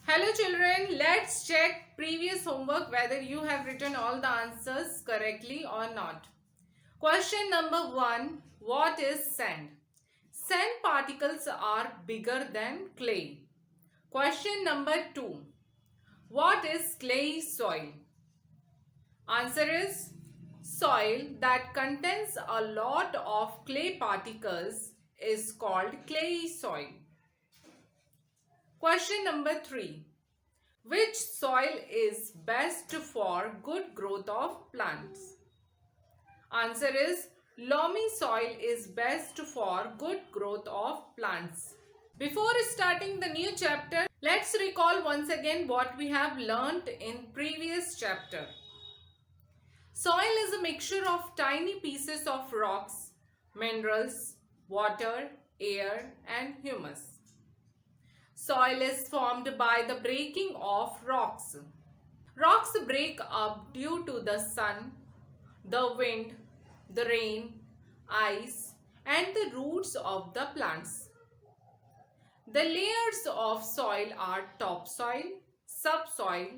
Hello children, let's check previous homework whether you have written all the answers correctly or not. Question number 1. What is sand? Sand particles are bigger than clay. Question number 2. What is clay soil? Answer is soil that contains a lot of clay particles is called clay soil. Question number 3. Which soil is best for good growth of plants? Answer is loamy soil is best for good growth of plants. Before starting the new chapter, let's recall once again what we have learnt in previous chapter. Soil is a mixture of tiny pieces of rocks, minerals, water, air and humus. Soil is formed by the breaking of rocks. Rocks break up due to the sun, the wind, the rain, ice, and the roots of the plants. The layers of soil are topsoil, subsoil,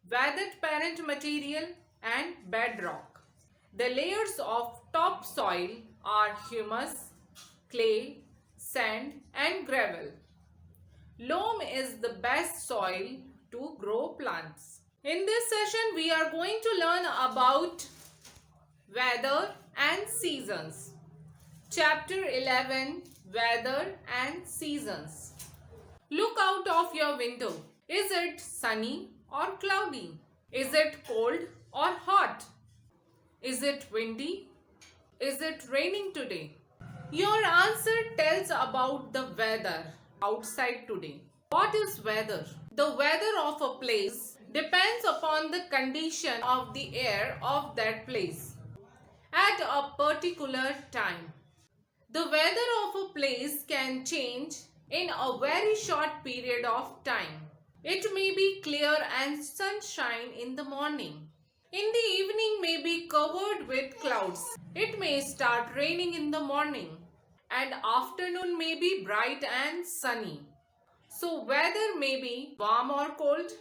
weathered parent material, and bedrock. The layers of topsoil are humus, clay, sand, and gravel. Loam is the best soil to grow plants. In this session, we are going to learn about weather and seasons. Chapter 11, Weather and Seasons. Look out of your window. Is it sunny or cloudy? Is it cold or hot? Is it windy? Is it raining today? Your answer tells about the weather outside today. What is weather? The weather of a place depends upon the condition of the air of that place at a particular time. The weather of a place can change in a very short period of time. It may be clear and sunshine in the morning. In the evening may be covered with clouds. It may start raining in the morning and afternoon may be bright and sunny. So weather may be warm or cold,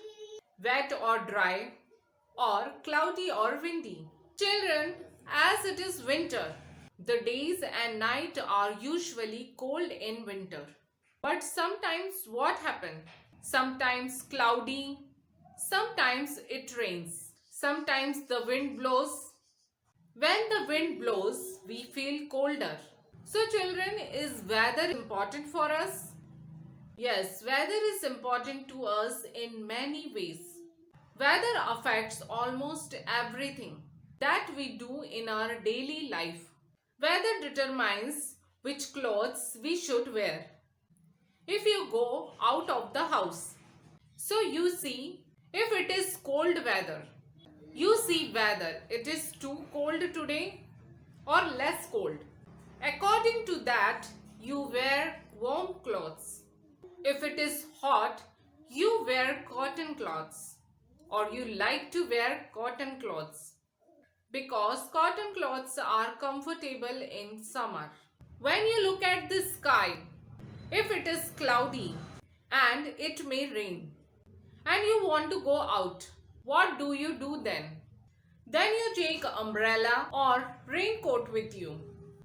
wet or dry, or cloudy or windy. Children, as it is winter, the days and night are usually cold in winter. But sometimes what happens? Sometimes cloudy, sometimes it rains, sometimes the wind blows. When the wind blows, we feel colder. So children, is weather important for us? Yes, weather is important to us in many ways. Weather affects almost everything that we do in our daily life. Weather determines which clothes we should wear. If you go out of the house, so you see if it is cold weather. You see whether it is too cold today or less cold. According to that, you wear warm clothes. If it is hot, you wear cotton clothes or you like to wear cotton clothes because cotton clothes are comfortable in summer. When you look at the sky, if it is cloudy and it may rain and you want to go out, what do you do then? Then you take umbrella or raincoat with you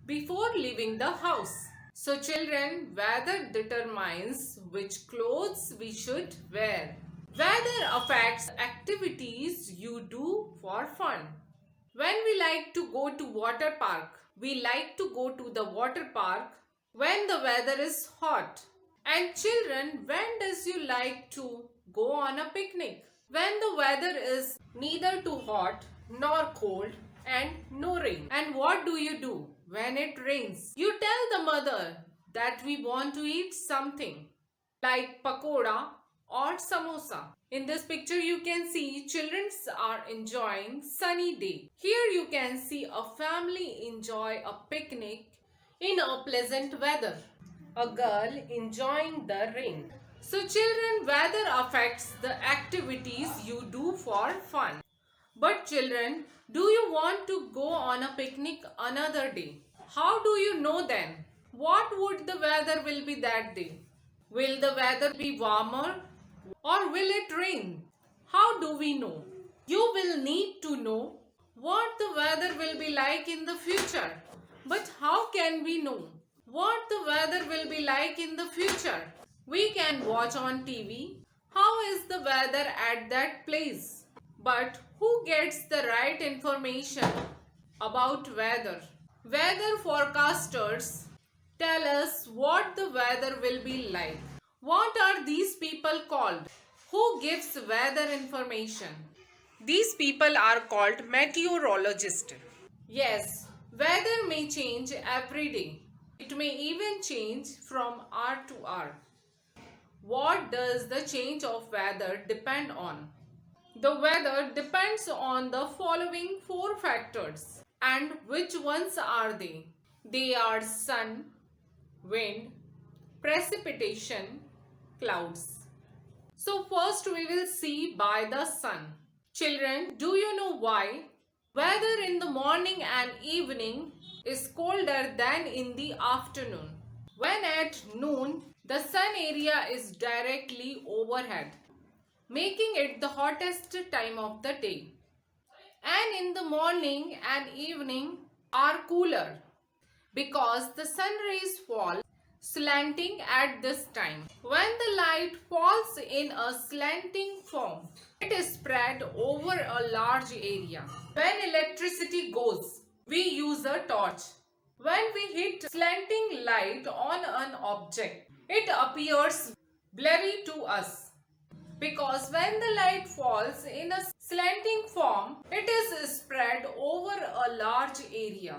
before leaving the house. So children, weather determines which clothes we should wear. Weather affects activities you do for fun. When we like to go to water park, we like to go to the water park when the weather is hot. And children, when does you like to go on a picnic? When the weather is neither too hot nor cold and no rain. And what do you do when it rains? You tell the mother that we want to eat something like pakoda or samosa. In this picture you can see children are enjoying sunny day. Here you can see a family enjoy a picnic in a pleasant weather. A girl enjoying the rain. So children, weather affects the activities you do for fun. But children, do you want to go on a picnic another day? How do you know then? What would the weather will be that day? Will the weather be warmer, Or will it rain? How do we know? You will need to know what the weather will be like in the future. But how can we know what the weather will be like in the future? We can watch on TV how is the weather at that place. But who gets the right information about weather? Weather forecasters tell us what the weather will be like. What are these people called? Who gives weather information? These people are called meteorologists. Yes, weather may change every day. It may even change from hour to hour. What does the change of weather depend on? The weather depends on the following four factors. And which ones are they? They are sun, wind, precipitation, clouds. So first we will see by the sun. Children, do you know why? Weather in the morning and evening is colder than in the afternoon. When at noon, the sun area is directly overhead, making it the hottest time of the day. And in the morning and evening are cooler because the sun rays fall slanting at this time. When the light falls in a slanting form, it is spread over a large area. When electricity goes, we use a torch. When we hit slanting light on an object, it appears blurry to us. Because when the light falls in a slanting form, it is spread over a large area,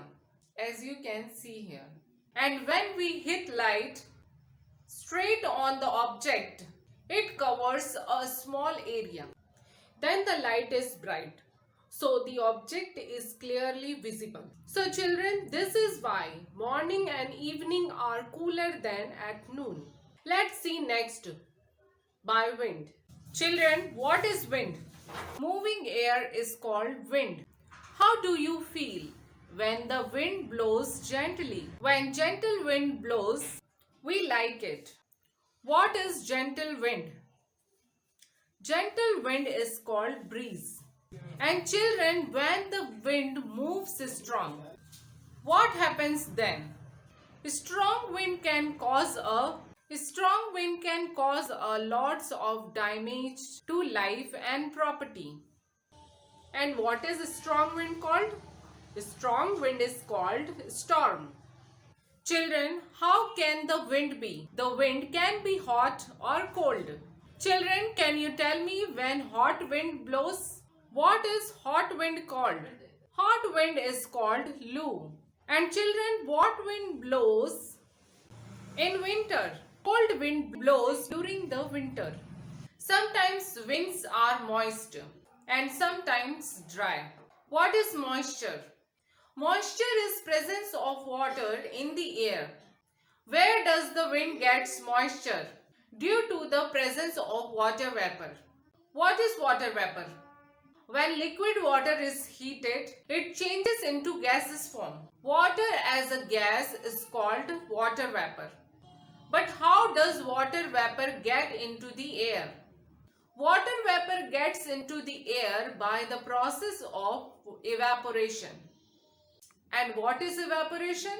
as you can see here. And when we hit light straight on the object, it covers a small area. Then the light is bright, so the object is clearly visible. So children, this is why morning and evening are cooler than at noon. Let's see next by wind. Children, what is wind? Moving air is called wind. How do you feel when the wind blows gently? When gentle wind blows, we like it. What is gentle wind? Gentle wind is called breeze. And children, when the wind moves strong, what happens then? Strong wind can cause lots of damage to life and property. And what is strong wind called? Strong wind is called storm. Children, how can the wind be? The wind can be hot or cold. Children, can you tell me when hot wind blows? What is hot wind called? Hot wind is called Lu. And children, what wind blows in winter? Cold wind blows during the winter. Sometimes winds are moist and sometimes dry. What is moisture? Moisture is presence of water in the air. Where does the wind gets moisture? Due to the presence of water vapor. What is water vapor? When liquid water is heated, it changes into gaseous form. Water as a gas is called water vapor. But how does water vapor get into the air? Water vapor gets into the air by the process of evaporation. And what is evaporation?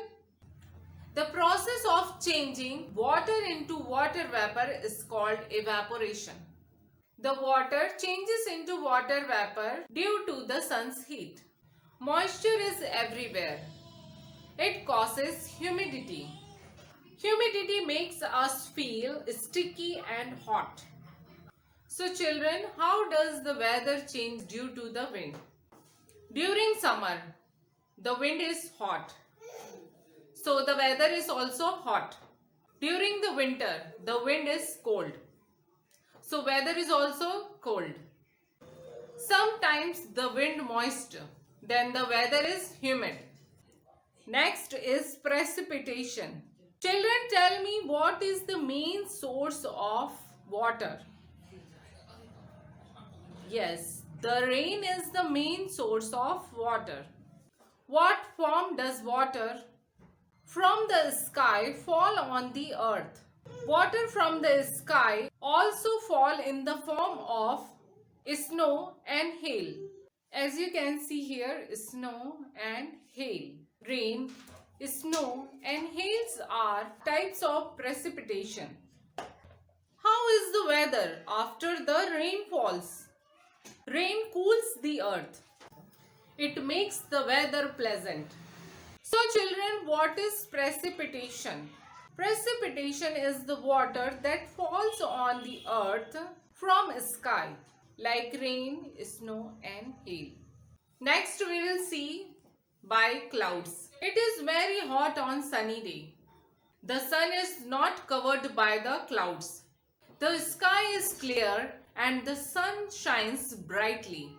The process of changing water into water vapor is called evaporation. The water changes into water vapor due to the sun's heat. Moisture is everywhere. It causes humidity. Humidity makes us feel sticky and hot. So children, how does the weather change due to the wind? During summer, the wind is hot. So the weather is also hot. During the winter, the wind is cold. So weather is also cold. Sometimes the wind moist. Then the weather is humid. Next is precipitation. Children, tell me what is the main source of water? Yes, the rain is the main source of water. What form does water from the sky fall on the earth? Water from the sky also fall in the form of snow and hail. As you can see here, snow and hail. Rain, snow and hails are types of precipitation. How is the weather after the rain falls? Rain cools the earth. It makes the weather pleasant. So children, what is precipitation? Precipitation is the water that falls on the earth from sky like rain, snow and hail. Next we will see by clouds. It is very hot on sunny day. The sun is not covered by the clouds. The sky is clear and the sun shines brightly.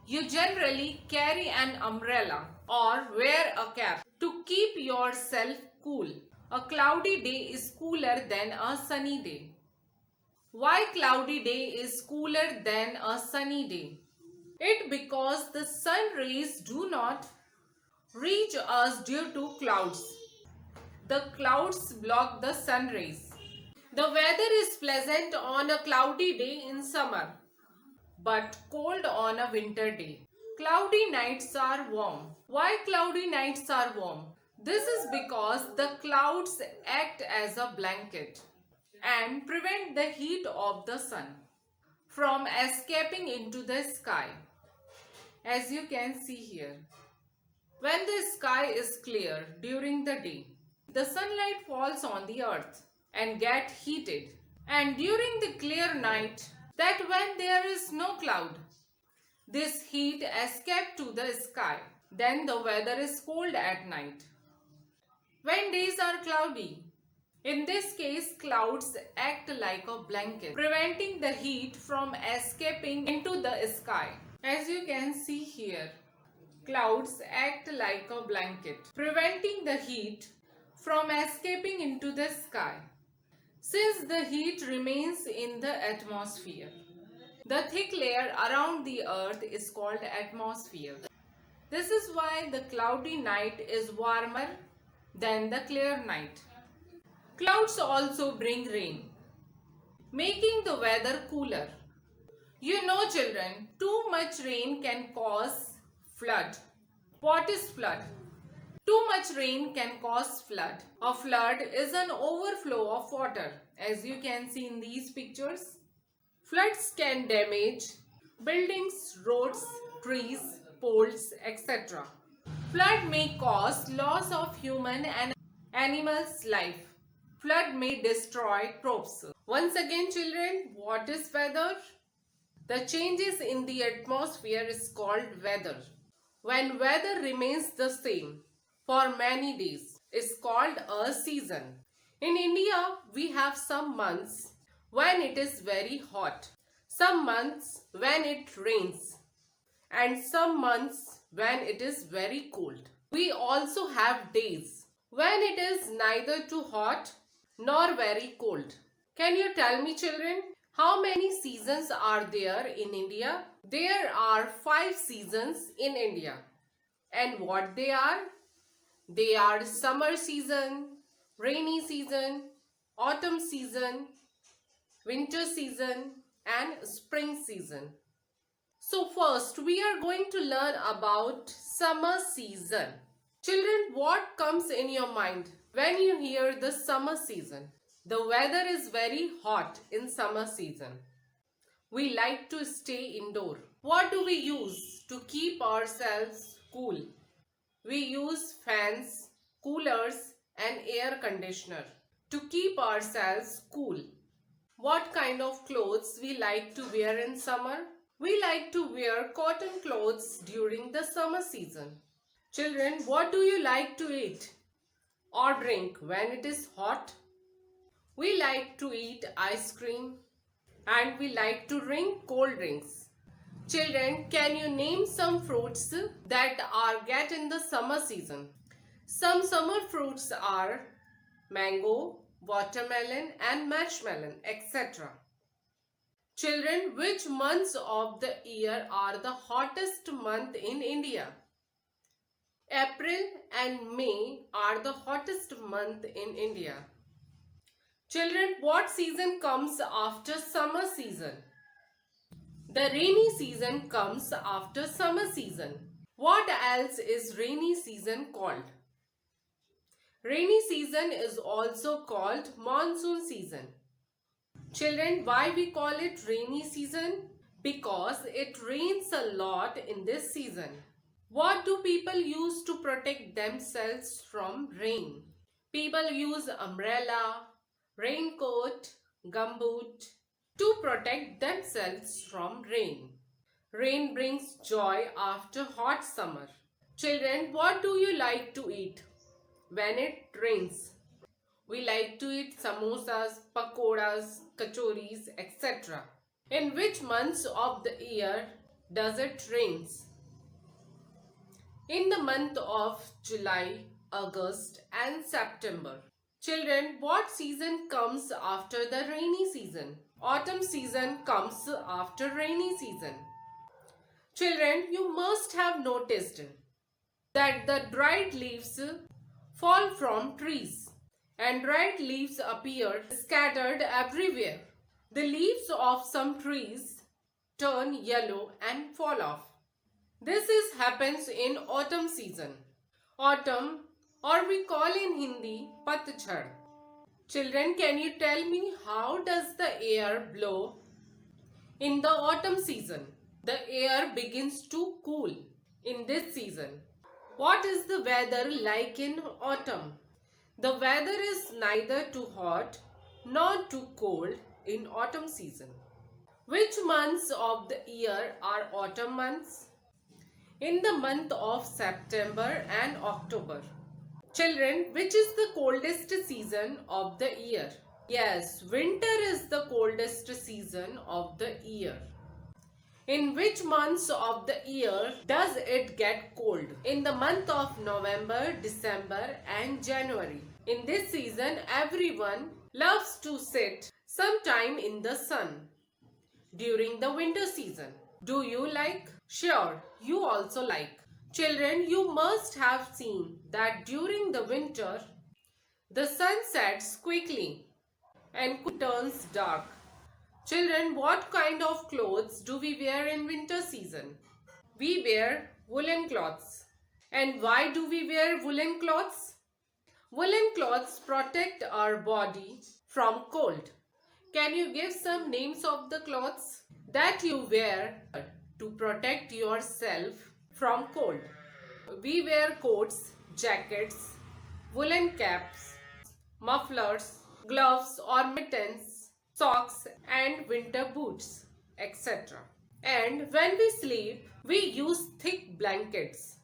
You generally carry an umbrella or wear a cap to keep yourself cool. A cloudy day is cooler than a sunny day. Why cloudy day is cooler than a sunny day? It because the sun rays do not reach us due to clouds. The clouds block the sun rays. The weather is pleasant on a cloudy day in summer, but cold on a winter day. Cloudy nights are warm. Why cloudy nights are warm? This is because the clouds act as a blanket and prevent the heat of the sun from escaping into the sky. As you can see here, when the sky is clear during the day, the sunlight falls on the earth and get heated. And during the clear night, that when there is no cloud, this heat escapes to the sky. Then the weather is cold at night. When days are cloudy, in this case, clouds act like a blanket, preventing the heat from escaping into the sky. As you can see here, clouds act like a blanket, preventing the heat from escaping into the sky. Since the heat remains in the atmosphere, the thick layer around the earth is called atmosphere. This is why the cloudy night is warmer than the clear night. Clouds also bring rain, making the weather cooler. You know children, too much rain can cause flood. What is flood? Too much rain can cause flood. A flood is an overflow of water, as you can see in these pictures. Floods can damage buildings, roads, trees, poles, etc. Flood may cause loss of human and animals' life. Flood may destroy crops. Once again children, what is weather? The changes in the atmosphere is called weather. When weather remains the same for many days, is called a season. In India, we have some months when it is very hot, some months when it rains, and some months when it is very cold. We also have days when it is neither too hot nor very cold. Can you tell me children, how many seasons are there in India? There are 5 seasons in India. And what they are? They are summer season, rainy season, autumn season, winter season and spring season. So first we are going to learn about summer season. Children, what comes in your mind when you hear the summer season? The weather is very hot in summer season. We like to stay indoor. What do we use to keep ourselves cool? We use fans, coolers and air conditioner to keep ourselves cool. What kind of clothes we like to wear in summer? We like to wear cotton clothes during the summer season. Children, what do you like to eat or drink when it is hot? We like to eat ice cream and we like to drink cold drinks. Children, can you name some fruits that are get in the summer season? Some summer fruits are mango, watermelon and marshmallow, etc. Children, which months of the year are the hottest month in India? April and May are the hottest month in India. Children, what season comes after summer season? The rainy season comes after summer season. What else is rainy season called? Rainy season is also called monsoon season. Children, why we call it rainy season? Because it rains a lot in this season. What do people use to protect themselves from rain? People use umbrella, raincoat, gumboot to protect themselves from rain. Rain brings joy after hot summer. Children, what do you like to eat when it rains? We like to eat samosas, pakoras, kachoris, etc. In which months of the year does it rains? In the month of July, August and September. Children, what season comes after the rainy season? Autumn season comes after rainy season. Children, you must have noticed that the dried leaves fall from trees and dried leaves appear scattered everywhere. The leaves of some trees turn yellow and fall off. This happens in autumn season. Autumn, or we call in Hindi Patchhad. Children, can you tell me how does the air blow? In the autumn season, the air begins to cool in this season. What is the weather like in autumn? The weather is neither too hot nor too cold in autumn season. Which months of the year are autumn months? In the month of September and October. Children, which is the coldest season of the year? Yes, winter is the coldest season of the year. In which months of the year does it get cold? In the month of November, December and January. In this season, everyone loves to sit sometime in the sun during the winter season. Do you like? Sure, you also like. Children, you must have seen that during the winter, the sun sets quickly and turns dark. Children, what kind of clothes do we wear in winter season? We wear woolen cloths. And why do we wear woolen cloths? Woolen cloths protect our body from cold. Can you give some names of the clothes that you wear to protect yourself from cold? We wear coats, jackets, woolen caps, mufflers, gloves or mittens, socks and winter boots, etc. And when we sleep, we use thick blankets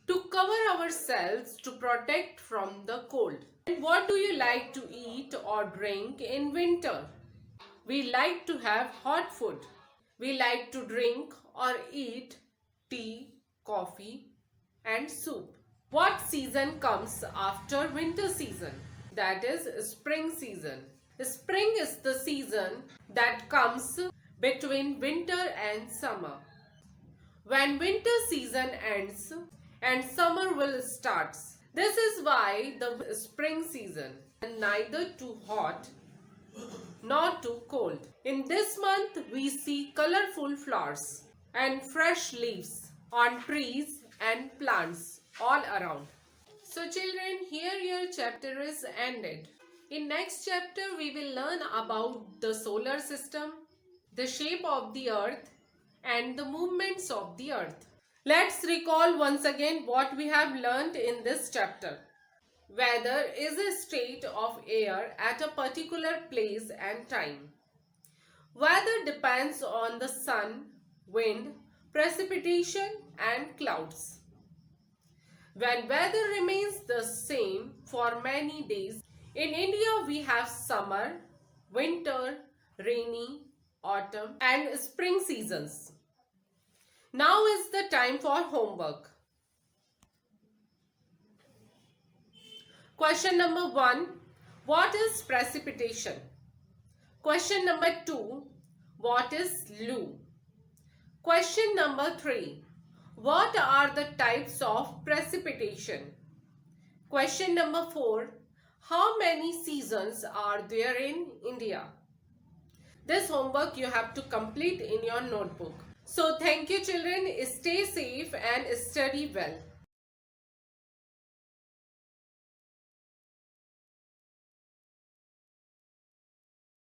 to cover ourselves to protect from the cold. And what do you like to eat or drink in winter? We like to have hot food. We like to drink or eat tea, coffee and soup. What season comes after winter season? That is spring season. Spring is the season that comes between winter and summer. When winter season ends and summer will start. This is why the spring season is neither too hot nor too cold. In this month we see colorful flowers and fresh leaves on trees and plants all around. So children, here your chapter is ended. In next chapter we will learn about the solar system, the shape of the earth and the movements of the earth. Let's recall once again what we have learned in this chapter. Weather is a state of air at a particular place and time. Weather depends on the sun, wind, precipitation and clouds. When weather remains the same for many days, in India we have summer, winter, rainy, autumn and spring seasons. Now is the time for homework. Question number 1. What is precipitation? Question number 2. What is Lu? Question number 3. What are the types of precipitation? Question number 4. How many seasons are there in India? This homework you have to complete in your notebook. So thank you children. Stay safe and study well.